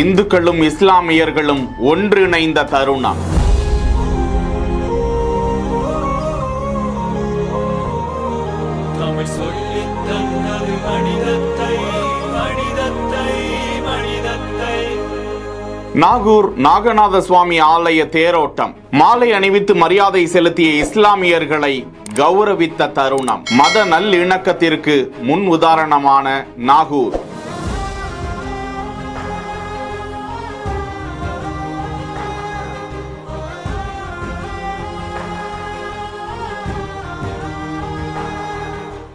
இந்துக்களும் இஸ்லாமியர்களும் ஒன்றிணைந்த தருணம். நாகூர் நாகநாத சுவாமி ஆலய தேரோட்டம். மாலை அணிவித்து மரியாதை செலுத்திய இஸ்லாமியர்களை கௌரவித்த தருணம். மத நல்லிணக்கத்திற்கு முன் உதாரணமான நாகூர்.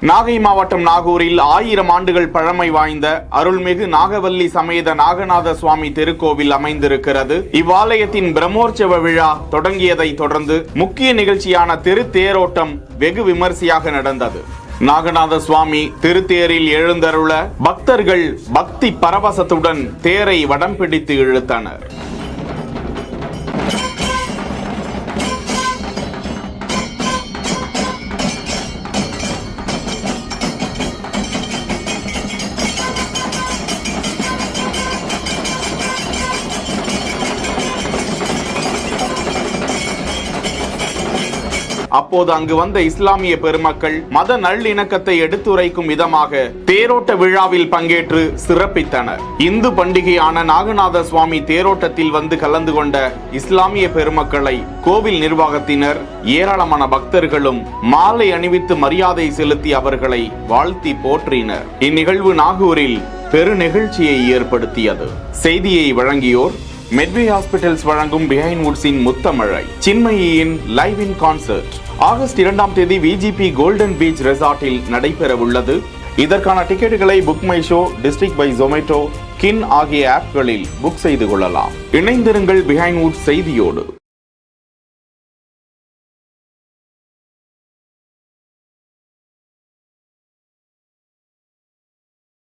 நாகை மாவட்டம் நாகூரில் 1000 ஆண்டுகள் பழமை வாய்ந்த அருள்மிகு நாகவல்லி சமேத நாகநாத சுவாமி திருக்கோவில் அமைந்திருக்கிறது. இவ்வாலயத்தின் பிரம்மோற்சவ விழா தொடங்கியதை தொடர்ந்து முக்கிய நிகழ்ச்சியான திருத்தேரோட்டம் வெகு விமரிசையாக நடந்தது. நாகநாத சுவாமி திருத்தேரில் எழுந்தருள பக்தர்கள் பக்தி பரவசத்துடன் தேரை வடம் பிடித்து இழுத்தனர். அப்போது அங்கு வந்த இஸ்லாமிய பெருமக்கள் மத நல்லிணக்கத்தை எடுத்துரைக்கும் விதமாக தேரோட்ட விழாவில் பங்கேற்று சிறப்பித்தனர். இந்து பண்டிகையான நாகநாத சுவாமி தேரோட்டத்தில் வந்து கலந்து கொண்ட இஸ்லாமிய பெருமக்களை கோவில் நிர்வாகத்தினர் ஏராளமான பக்தர்களும் மாலை அணிவித்து மரியாதை செலுத்தி அவர்களை வாழ்த்தி போற்றினர். இந்நிகழ்வு நாகூரில் பெரு நிகழ்ச்சியை ஏற்படுத்தியது. செய்தியை வழங்கியோர் மெட்வே ஹாஸ்பிட்டல்ஸ் வழங்கும் பிஹைண்ட் வுட்ஸின் முத்தமழை, சின்மயியின் லைவ் இன் கான்சர்ட் ஆகஸ்ட் 2ஆம் தேதி விஜிபி கோல்டன் பீச் ரெசார்ட்டில் நடைபெற உள்ளது. இதற்கான டிக்கெட்டுகளை Book My Show, District by Zomato, கின் ஆகிய ஆப்களில் புக் செய்து கொள்ளலாம். இணைந்திருங்கள் பிஹைண்ட் வுட்ஸ் செய்தியோடு.